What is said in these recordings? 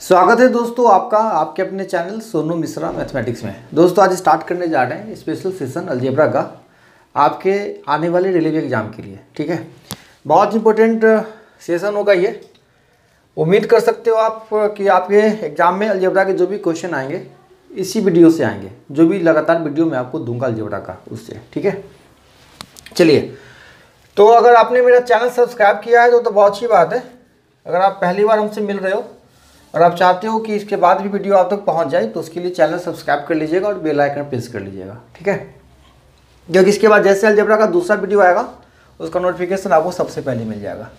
स्वागत है दोस्तों आपका आपके अपने चैनल सोनू मिश्रा मैथमेटिक्स में। दोस्तों आज स्टार्ट करने जा रहे हैं स्पेशल सेशन अलजेब्रा का आपके आने वाले रेलवे एग्ज़ाम के लिए। ठीक है, बहुत इंपॉर्टेंट सेशन होगा ये। उम्मीद कर सकते हो आप कि आपके एग्ज़ाम में अलजेब्रा के जो भी क्वेश्चन आएंगे इसी वीडियो से आएंगे, जो भी लगातार वीडियो मैं आपको दूंगा अलजेब्रा का उससे। ठीक है, चलिए, तो अगर आपने मेरा चैनल सब्सक्राइब किया है तो बहुत अच्छी बात है। अगर आप पहली बार हमसे मिल रहे हो और आप चाहते हो कि इसके बाद भी वीडियो आप तक पहुंच जाए तो उसके लिए चैनल सब्सक्राइब कर लीजिएगा और बेल आइकन प्रेस कर लीजिएगा। ठीक है, क्योंकि इसके बाद जैसे अलजेब्रा का दूसरा वीडियो आएगा उसका नोटिफिकेशन आपको सबसे पहले मिल जाएगा।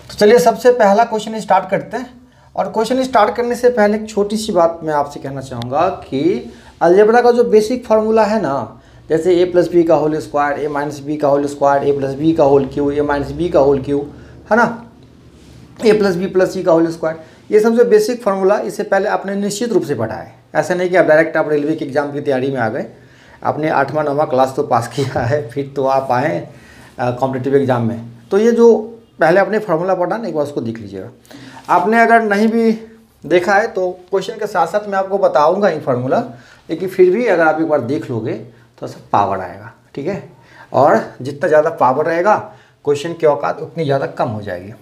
तो चलिए सबसे पहला क्वेश्चन स्टार्ट करते हैं। और क्वेश्चन स्टार्ट करने से पहले एक छोटी सी बात मैं आपसे कहना चाहूँगा कि अलजेब्रा का जो बेसिक फार्मूला है ना, जैसे ए प्लस बी का होल स्क्वायर, ए माइनस बी का होल स्क्वायर, ए प्लस बी का होल क्यू, ए माइनस बी का होल क्यू, है ना, ए प्लस बी प्लस सी का होल स्क्वायर, ये सब जो बेसिक फार्मूला इससे पहले आपने निश्चित रूप से पढ़ा है। ऐसा नहीं कि आप डायरेक्ट आप रेलवे के एग्ज़ाम की तैयारी में आ गए, आपने 8वां 9वां क्लास तो पास किया है, फिर तो आप आए कॉम्पिटिटिव एग्ज़ाम में। तो ये जो पहले आपने फार्मूला पढ़ा ना, एक बार उसको देख लीजिएगा। आपने अगर नहीं भी देखा है तो क्वेश्चन के साथ साथ मैं आपको बताऊँगा ही फार्मूला, लेकिन फिर भी अगर आप एक बार देख लोगे तो सब पावर आएगा। ठीक है, और जितना ज़्यादा पावर रहेगा क्वेश्चन की औकात उतनी ज़्यादा कम हो जाएगी।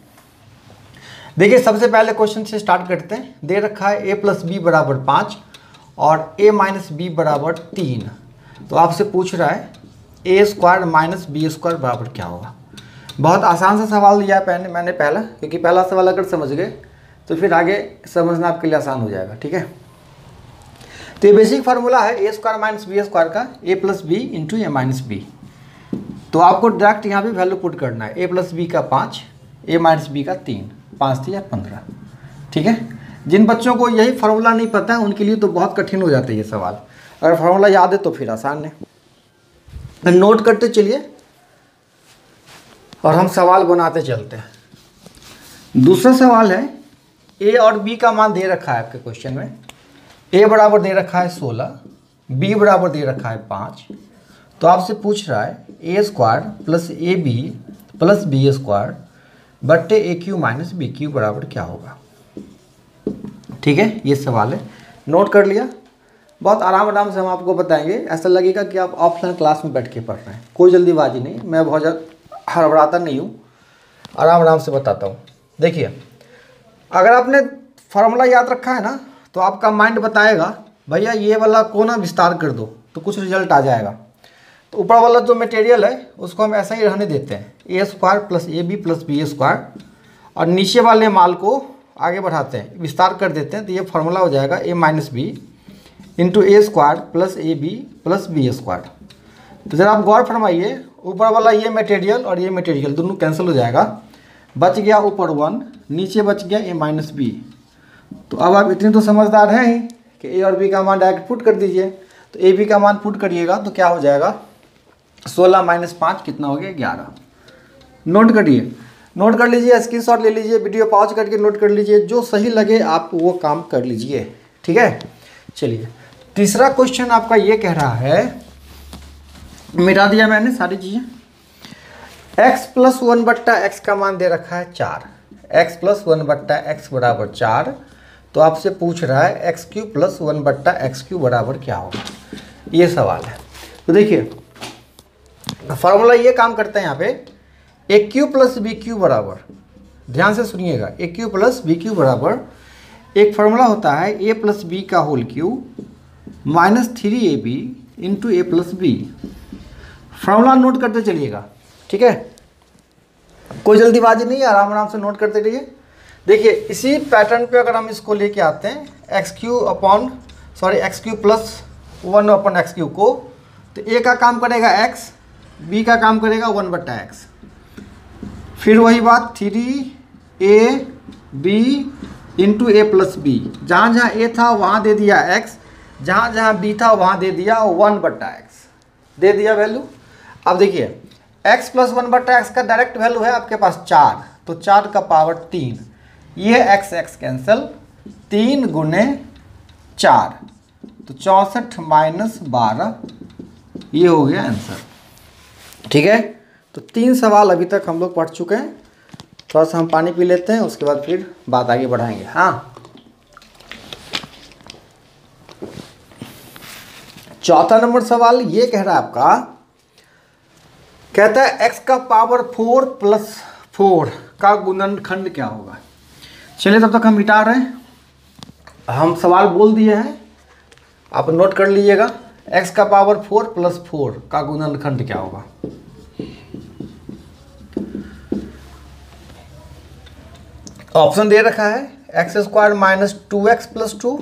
देखिए सबसे पहले क्वेश्चन से स्टार्ट करते हैं। दे रखा है ए प्लस बी बराबर 5 और ए माइनस बी बराबर 3। तो आपसे पूछ रहा है a square minus B square बराबर क्या होगा। बहुत आसान सा सवाल दिया है मैंने पहला, क्योंकि पहला सवाल अगर समझ गए तो फिर आगे समझना आपके लिए आसान हो जाएगा। ठीक है, तो ये बेसिक फार्मूला है a square minus B square का, ए प्लस बी इंटू ए माइनस बी। तो आपको डायरेक्ट यहाँ पे वैल्यू पुट करना है, ए प्लस बी का 5, ए माइनस बी का 3, 5 या 15। ठीक है, जिन बच्चों को यही फार्मूला नहीं पता है उनके लिए तो बहुत कठिन हो जाता है ये सवाल। अगर फार्मूला याद है तो फिर आसान है। तो नोट करते चलिए और हम सवाल बनाते चलते हैं। दूसरा सवाल है, ए और बी का मान दे रखा है आपके क्वेश्चन में। ए बराबर दे रखा है 16, बी बराबर दे रखा है 5। तो आपसे पूछ रहा है a square plus a b plus b square बट्टे a cube minus b cube बराबर क्या होगा। ठीक है, ये सवाल है, नोट कर लिया। बहुत आराम से हम आपको बताएंगे, ऐसा लगेगा कि आप ऑफलाइन क्लास में बैठ के पढ़ रहे हैं। कोई जल्दीबाजी नहीं, मैं बहुत ज़्यादा हड़बड़ाता नहीं हूँ, आराम से बताता हूँ। देखिए अगर आपने फार्मूला याद रखा है ना तो आपका माइंड बताएगा भैया ये वाला को ना विस्तार कर दो तो कुछ रिजल्ट आ जाएगा। तो ऊपर वाला जो मटेरियल है उसको हम ऐसा ही रहने देते हैं, a square plus a b plus b square, और नीचे वाले माल को आगे बढ़ाते हैं, विस्तार कर देते हैं। तो ये फार्मूला हो जाएगा a minus b into a square plus a b plus b square. तो जरा आप गौर फरमाइए, ऊपर वाला ये मटेरियल और ये मटेरियल दोनों कैंसिल हो जाएगा, बच गया ऊपर 1, नीचे बच गया ए माइनस बी। तो अब आप इतने तो समझदार हैं ही कि ए और बी का मान डायरेक्ट पुट कर दीजिए। तो ए बी का मान पुट करिएगा तो क्या हो जाएगा, 16 माइनस 5 कितना हो गया, 11। नोट करिए, नोट कर लीजिए, स्क्रीनशॉट ले लीजिए, वीडियो पॉज करके नोट कर लीजिए, जो सही लगे आप वो काम कर लीजिए। ठीक है, चलिए तीसरा क्वेश्चन आपका ये कह रहा है, मिटा दिया मैंने सारी चीज़ें। x प्लस 1 बट्टा एक्स का मान दे रखा है 4, x प्लस 1 बट्टा एक्स बराबर 4। तो आपसे पूछ रहा है एक्स क्यू प्लस 1 बट्टा एक्स क्यू बराबर क्या होगा, ये सवाल है। तो देखिए फार्मूला ये काम करता है यहाँ पे, a cube plus b cube बराबर, ध्यान से सुनिएगा, a cube plus b cube बराबर एक फार्मूला होता है ए प्लस बी का whole cube minus 3ab into a plus b. Formula note करते चलिएगा। ठीक है, कोई जल्दीबाजी नहीं है, आराम से नोट करते रहिए। देखिए इसी पैटर्न पे अगर हम इसको लेके आते हैं x Q plus 1 upon x Q को, तो ए का काम करेगा एक्स, बी का काम करेगा 1 बट्टा एक्स। फिर वही बात 3a b into a plus B, जहाँ जहाँ ए था वहाँ दे दिया एक्स, जहाँ जहाँ बी था वहाँ दे दिया 1 बट्टा एक्स, दे दिया वैल्यू। अब देखिए x प्लस 1 बट्टा एक्स का डायरेक्ट वैल्यू है आपके पास 4, तो 4 का पावर 3, ये x कैंसिल, 3 गुने 4 तो 64 माइनस 12, ये हो गया आंसर। ठीक है, तो 3 सवाल अभी तक हम लोग पढ़ चुके हैं। थोड़ा सा हम पानी पी लेते हैं, उसके बाद फिर बात आगे बढ़ाएंगे। हाँ, चौथा नंबर सवाल ये कह रहा है आपका, कहता है x का पावर 4 प्लस 4 का गुणनखंड क्या होगा। चलिए तब तक हम मिटा रहे हैं, हम सवाल बोल दिए हैं, आप नोट कर लीजिएगा। x का पावर 4 प्लस 4 का गुणनखंड क्या होगा। ऑप्शन दे रखा है x square minus 2x plus 2,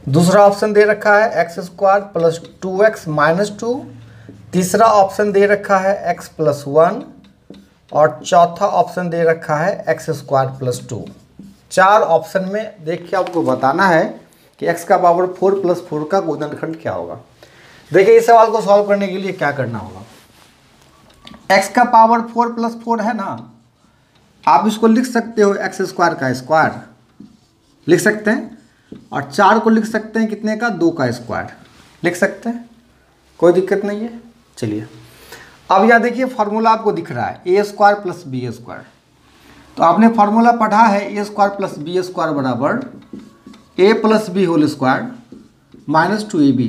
दूसरा ऑप्शन दे रखा है x square plus 2x minus 2, तीसरा ऑप्शन दे रखा है x प्लस 1 और चौथा ऑप्शन दे रखा है एक्स स्क्वायर प्लस 2। चार ऑप्शन में देखिए आपको बताना है कि x का पावर 4 प्लस 4 का गुणनखंड क्या होगा। देखिए इस सवाल को सॉल्व करने के लिए क्या करना होगा, x का पावर 4 प्लस 4 है ना, आप इसको लिख सकते हो एक्स स्क्वायर का स्क्वायर लिख सकते हैं, और 4 को लिख सकते हैं कितने का, 2 का स्क्वायर लिख सकते हैं, कोई दिक्कत नहीं है। चलिए अब यहाँ देखिए फार्मूला आपको दिख रहा है a square plus b square, तो आपने फार्मूला पढ़ा है a square plus b square बराबर a plus b whole square minus 2ab।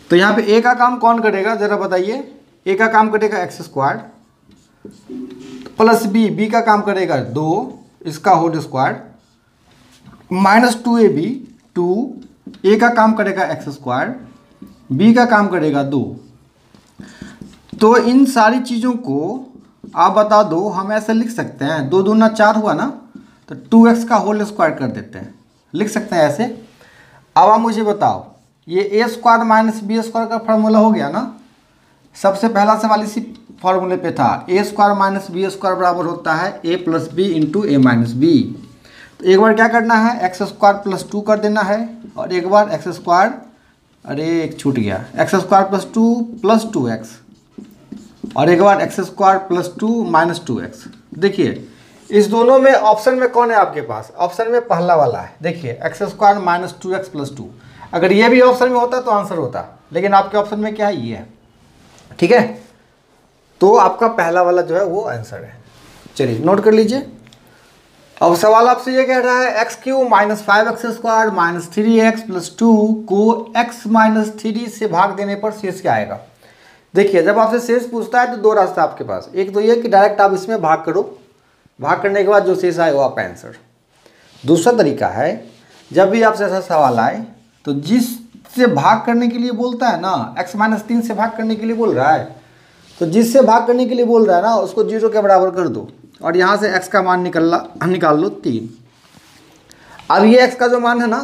तो यहाँ पे ए का काम कौन करेगा ज़रा बताइए, ए का काम करेगा एक्स स्क्वायर प्लस बी का काम करेगा 2 इसका होल स्क्वायर माइनस 2ab 2, ए का काम करेगा एक्स स्क्वायर, बी का काम करेगा 2। तो इन सारी चीज़ों को आप बता दो, हम ऐसे लिख सकते हैं 2 दूना 4 हुआ ना, तो 2x का होल स्क्वायर कर देते हैं, लिख सकते हैं ऐसे। अब आप मुझे बताओ ये ए स्क्वायर माइनस बी स्क्वायर का फार्मूला हो गया ना, सबसे पहला सवाल इसी फार्मूले पे था, ए स्क्वायर माइनस बी स्क्वायर बराबर होता है a plus B into A minus B. तो एक बार क्या करना है एक्स स्क्वायर प्लस 2 कर देना है, और एक बार एक्स स्क्वायर, अरे एक छूट गया, x square plus 2 plus 2x, और एक बार x square plus 2 minus 2x। देखिए इस दोनों में ऑप्शन में कौन है आपके पास, ऑप्शन में पहला वाला है, देखिए x square minus 2x plus 2। अगर ये भी ऑप्शन में होता तो आंसर होता, लेकिन आपके ऑप्शन में क्या है, ये है, ठीक है। तो आपका पहला वाला जो है वो आंसर है। चलिए नोट कर लीजिए। अब सवाल आपसे ये कह रहा है x Q minus 5x square minus 3x plus 2 को x माइनस 3 से भाग देने पर शेष क्या आएगा। देखिए जब आपसे शेष पूछता है तो दो रास्ता आपके पास, एक तो ये कि डायरेक्ट आप इसमें भाग करो, भाग करने के बाद जो शेष आए वो आपका आंसर। दूसरा तरीका है जब भी आपसे ऐसा सवाल आए तो जिससे भाग करने के लिए बोलता है ना, x माइनस 3 से भाग करने के लिए बोल रहा है, तो जिससे भाग करने के लिए बोल रहा है ना उसको 0 के बराबर कर दो, और यहाँ से x का मान निकाल लो 3। अब ये x का जो मान है ना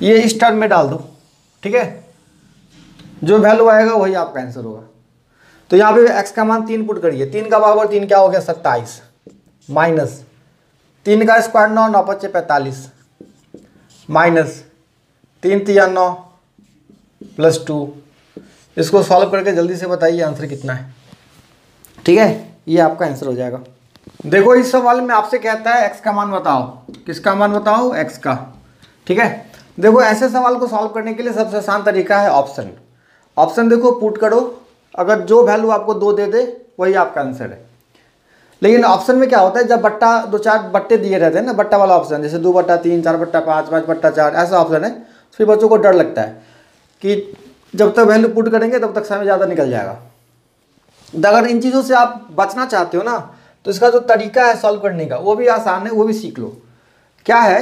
ये इस टर्म में डाल दो, ठीक है, जो वैल्यू आएगा वही आपका आंसर होगा। तो यहाँ पे x का मान 3 पुट करिए, 3 का पावर 3 क्या हो गया 27, माइनस 3 का स्क्वायर 9, 9 × 5 = 45, माइनस 3 × 3 = 9 प्लस 2। इसको सॉल्व करके जल्दी से बताइए आंसर कितना है, ठीक है, ये आपका आंसर हो जाएगा। देखो इस सवाल में आपसे कहता है x का मान बताओ, किसका मान बताओ, x का, ठीक है। देखो ऐसे सवाल को सॉल्व करने के लिए सबसे आसान तरीका है ऑप्शन। ऑप्शन देखो पुट करो, अगर जो वैल्यू आपको 2 दे दे वही आपका आंसर है। लेकिन ऑप्शन में क्या होता है जब बट्टा 2-4 बट्टे दिए रहते हैं ना, बट्टा वाला ऑप्शन, जैसे 2/3, 4/5, 5/4 ऐसा ऑप्शन है, फिर बच्चों को डर लगता है कि जब तक वैल्यू पुट करेंगे तब तक समय ज़्यादा निकल जाएगा। तो अगर इन चीज़ों से आप बचना चाहते हो ना तो इसका जो तरीका है सॉल्व करने का वो भी आसान है, वो भी सीख लो। क्या है,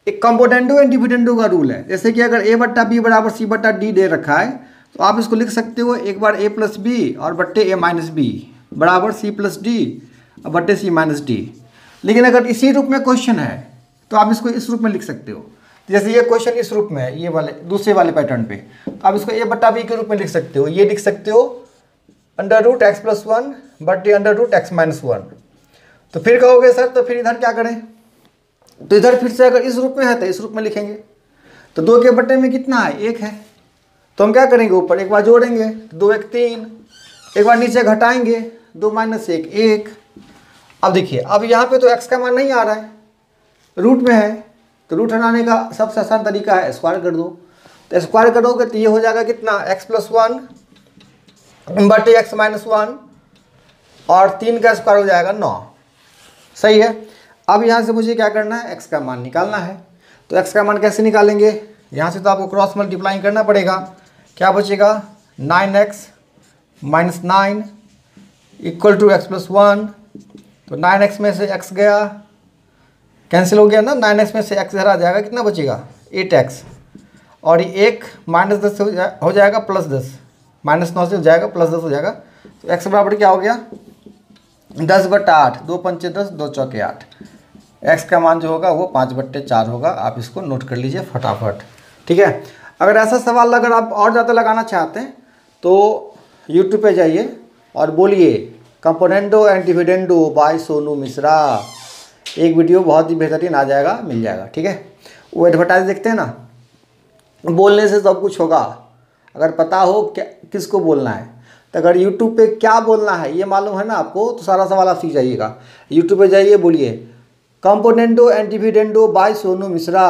एक कंपोनेंडो एंड डिविडेंडो का रूल है। जैसे कि अगर a/b बराबर c/d दे रखा है तो आप इसको लिख सकते हो एक बार a प्लस बी और बट्टे a माइनस बी बराबर c प्लस डी और बट्टे c माइनस डी। लेकिन अगर इसी रूप में क्वेश्चन है तो आप इसको इस रूप में लिख सकते हो, जैसे ये क्वेश्चन इस रूप में है, ये वाले दूसरे वाले पैटर्न पे, तो आप इसको a/b के रूप में लिख सकते हो। ये लिख सकते हो √x+1 बट्टे √x-1। तो फिर कहोगे सर तो फिर इधर क्या करें, तो इधर फिर से अगर इस रूप में है तो इस रूप में लिखेंगे। तो 2 के बट्टे में कितना है, 1 है, तो हम क्या करेंगे ऊपर एक बार जोड़ेंगे, 2 1 3, एक बार नीचे घटाएंगे, 2 - 1 1। अब देखिए अब यहाँ पे तो x का मान नहीं आ रहा है, रूट में है, तो रूट हटाने का सबसे आसान तरीका है स्क्वायर कर दो। तो स्क्वायर करोगे तो ये हो जाएगा कितना, x+1 बटे x-1 और 3 का स्क्वायर हो जाएगा 9। सही है। अब यहाँ से मुझे क्या करना है, x का मान निकालना है। तो x का मान कैसे निकालेंगे, यहाँ से तो आपको क्रॉस मल्टीप्लाई करना पड़ेगा। क्या बचेगा 9x minus 9 equal to x plus 1। तो 9x में से x गया, कैंसिल हो गया ना, 9x में से x इधर आ जाएगा, कितना बचेगा 8x। और ये 1 माइनस 10 हो जाएगा प्लस 10, -9 से हो जाएगा प्लस 10 हो जाएगा। तो x बराबर क्या हो गया 10/8, 2 पंचे 10, 2 चौके 8। x का मान जो होगा वो 5/4 होगा। आप इसको नोट कर लीजिए फटाफट, ठीक है। अगर ऐसा सवाल अगर आप और ज़्यादा लगाना चाहते हैं तो यूट्यूब पे जाइए और बोलिए componendo and dividendo by Sonu Mishra, एक वीडियो बहुत ही बेहतरीन आ जाएगा, मिल जाएगा, ठीक है। वो एडवर्टाइज देखते हैं ना, बोलने से सब कुछ होगा। अगर पता हो क्या किसको बोलना है, तो अगर यूट्यूब पे क्या बोलना है ये मालूम है ना आपको, तो सारा सवाल आप सीख जाइएगा। यूट्यूब पे जाइए, बोलिए componendo and dividendo by Sonu Mishra,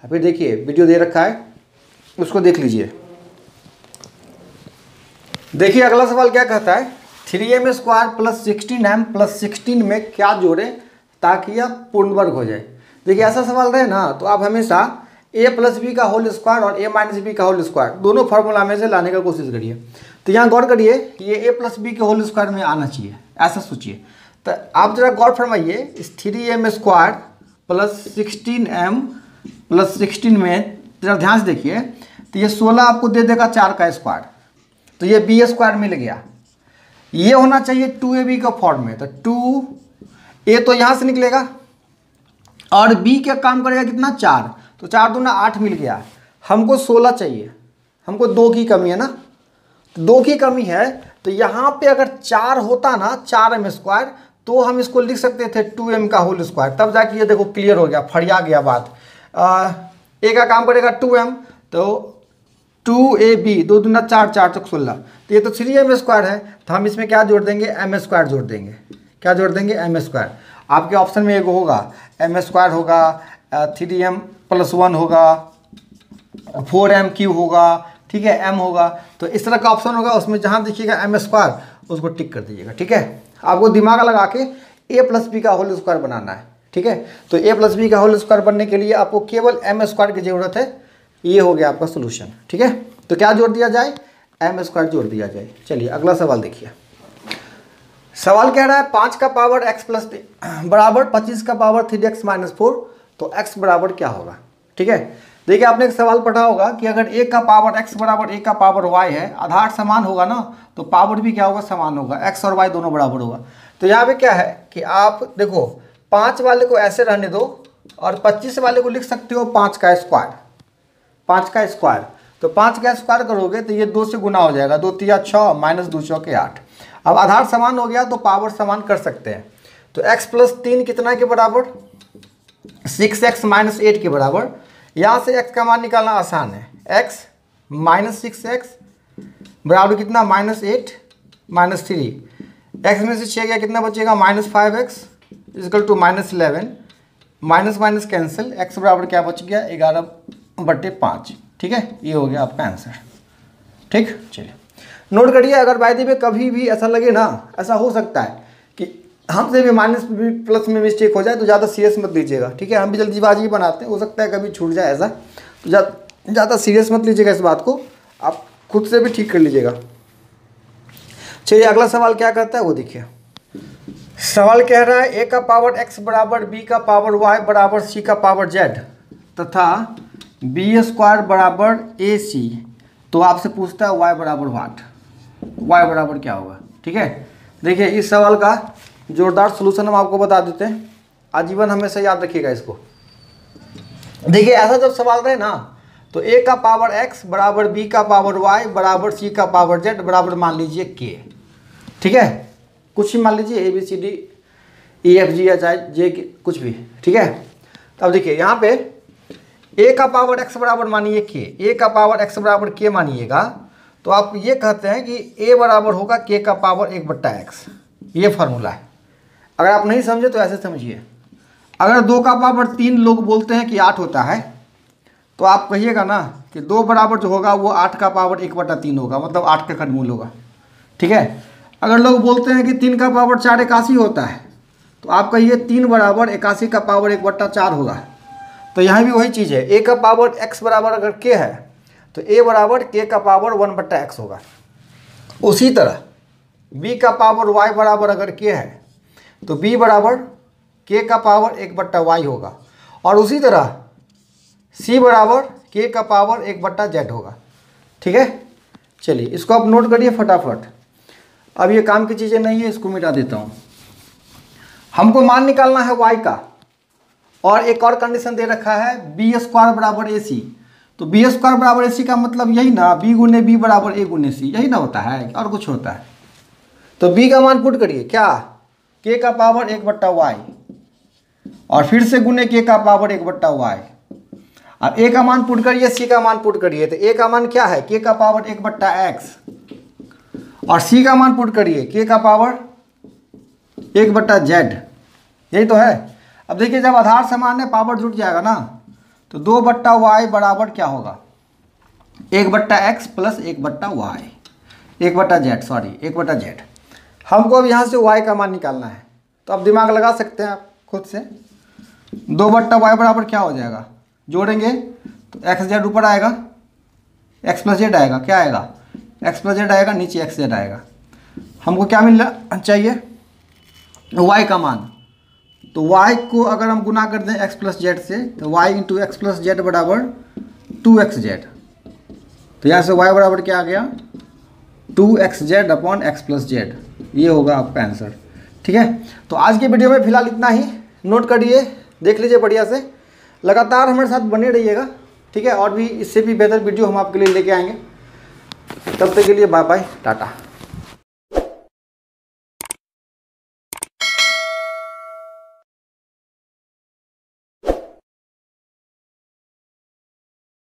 फिर देखिए वीडियो दे रखा है, उसको देख लीजिए। देखिए अगला सवाल क्या कहता है, 3m² + 16m + 16 में क्या जोड़े ताकि यह पूर्ण वर्ग हो जाए। देखिए ऐसा सवाल रहे ना तो आप हमेशा a + b का होल स्क्वायर और a - b का होल स्क्वायर दोनों फार्मूला में से लाने का कोशिश करिए। तो यहाँ गौर करिए कि ये a + b के होल स्क्वायर में आना चाहिए, ऐसा सोचिए। तो आप जरा गौर फरमाइए, इस 3m² + 16m + 16 में जरा ध्यान से देखिए, तो ये 16 आपको दे देगा 4 का स्क्वायर, तो ये b² मिल गया। ये होना चाहिए 2ab का फॉर्म में, तो 2a तो यहाँ से निकलेगा और b क्या काम करेगा कितना 4, तो 4 दूना 8 मिल गया। हमको 16 चाहिए, हमको 2 की कमी है ना, तो 2 की कमी है। तो यहाँ पे अगर 4 होता ना 4m² तो हम इसको लिख सकते थे 2m का होल स्क्वायर, तब जाके ये देखो क्लियर हो गया, फरिया गया बात। a का काम करेगा 2m, तो 2ab 2 दूना 4, 4 चौक 16, तो ये तो 3m² है, तो हम इसमें क्या जोड़ देंगे m² जोड़ देंगे। क्या जोड़ देंगे m²। आपके ऑप्शन में एक होगा m² होगा, 3m + 1 होगा, 4m³ होगा, ठीक है, m होगा। तो इस तरह का ऑप्शन होगा, उसमें जहाँ देखिएगा m² उसको टिक कर दीजिएगा, ठीक है। आपको दिमाग लगा के a + b का होल स्क्वायर बनाना है, ठीक है। तो a + b का होल स्क्वायर बनने के लिए आपको केवल m² की जरूरत है। ये हो गया आपका सोल्यूशन, ठीक है। तो क्या जोड़ दिया जाए m² जोड़ दिया जाए। चलिए अगला सवाल देखिए। सवाल कह रहा है 5 का पावर x + 25 का पावर 3x - 4, तो x बराबर क्या होगा, ठीक है। देखिए आपने एक सवाल पढ़ा होगा कि अगर a का पावर x बराबर a का पावर y है, आधार समान होगा ना, तो पावर भी क्या होगा समान होगा, x और y दोनों बराबर होगा। तो यहाँ पे क्या है कि आप देखो 5 वाले को ऐसे रहने दो और 25 वाले को लिख सकते हो 5 का स्क्वायर, 5 का स्क्वायर। तो 5 का स्क्वायर करोगे तो ये 2 से गुना हो जाएगा, 2 तिया 6 - 2 चौके 8। अब आधार समान हो गया तो पावर समान कर सकते हैं। तो x + 3 कितना के बराबर 6x - 8 के बराबर। यहाँ से x का मान निकालना आसान है, x - 6x बराबर कितना -8 - 3, x में से 6 गया कितना बचेगा -5x = -11, minus minus cancel, x बराबर क्या बच गया 11/5, ठीक है। ये हो गया आपका आंसर, ठीक। चलिए नोट करिए, अगर बाय द वे कभी भी ऐसा लगे ना, ऐसा हो सकता है कि हमसे भी माइनस प्लस में मिस्टेक हो जाए, तो ज़्यादा सीरियस मत लीजिएगा, ठीक है। हम भी जल्दीबाजी बनाते हैं, हो सकता है कभी छूट जाए ऐसा, तो ज़्यादा सीरियस मत लीजिएगा इस बात को, आप खुद से भी ठीक कर लीजिएगा। चलिए अगला सवाल क्या कहता है वो देखिए। सवाल कह रहा है a का पावर x बराबर b का पावर y बराबर c का पावर z तथा b² बराबर ac, तो आपसे पूछता है y बराबर वाट, y बराबर क्या होगा, ठीक है। देखिए इस सवाल का जोरदार सलूशन हम आपको बता देते हैं, आजीवन हमेशा याद रखिएगा इसको। देखिए ऐसा जब सवाल रहे ना, तो a का पावर x बराबर b का पावर y बराबर c का पावर z बराबर मान लीजिए k, ठीक है। कुछ ही मान लीजिए ABCD EFG या चाहे J कुछ भी, ठीक है। अब देखिए यहाँ पे a का पावर x बराबर मानिए k, a का पावर x बराबर k मानिएगा, तो आप ये कहते हैं कि a बराबर होगा k का पावर 1/x, ये फार्मूला है। अगर आप नहीं समझे तो ऐसे समझिए, अगर 2 का पावर 3 लोग बोलते हैं कि 8 होता है, तो आप कहिएगा ना कि 2 बराबर जो होगा वो 8 का पावर 1/3 होगा, मतलब 8 का घनमूल होगा, ठीक है। अगर लोग बोलते हैं कि 3 का पावर 4 81 होता है, तो आप कहिए 3 बराबर 81 का पावर 1/4 होगा। तो यहाँ भी वही चीज़ है, a का पावर x बराबर अगर k है तो a बराबर k का पावर 1/x होगा। उसी तरह b का पावर y बराबर अगर k है तो b बराबर k का पावर 1/y होगा। और उसी तरह c बराबर k का पावर 1/z होगा। ठीक है, चलिए इसको आप नोट करिए फटाफट। अब ये काम की चीज़ें नहीं है, इसको मिटा देता हूँ। हमको मान निकालना है y का, और एक और कंडीशन दे रखा है b² बराबर ac। तो b² बराबर ac का मतलब यही ना, b गुने b बराबर a गुने c, यही ना होता है, और कुछ होता है। तो b का मान पुट करिए, क्या, k का पावर 1/y, और फिर से गुने k का पावर 1/y। अब a का मान पुट करिए, c का मान पुट करिए। तो a का मान क्या है, k का पावर 1/x, और c का मान पुट करिए, k का पावर 1/z। यही तो है। अब देखिए जब आधार समान है पावर जुट जाएगा ना, तो 2/y बराबर क्या होगा, 1/x plus 1/y, 1/z, sorry 1/z। हमको अब यहाँ से y का मान निकालना है, तो अब दिमाग लगा सकते हैं आप खुद से। 2/y बराबर क्या हो जाएगा, जोड़ेंगे तो xz ऊपर आएगा, x प्लस जेड आएगा, क्या आएगा, x प्लस जेड आएगा, नीचे xz आएगा। हमको क्या मिलना चाहिए, y का मान। तो y को अगर हम गुना कर दें x प्लस जेड से, तो y into x plus Z बराबर 2xz। तो यहाँ से y बराबर क्या आ गया, 2xz upon x plus Z. ये होगा आपका आंसर। ठीक है, तो आज की वीडियो में फिलहाल इतना ही। नोट करिए, देख लीजिए बढ़िया से, लगातार हमारे साथ बने रहिएगा। ठीक है, और भी इससे भी बेहतर वीडियो हम आपके लिए लेके आएंगे। तब तक के लिए बाय बाय, टाटा।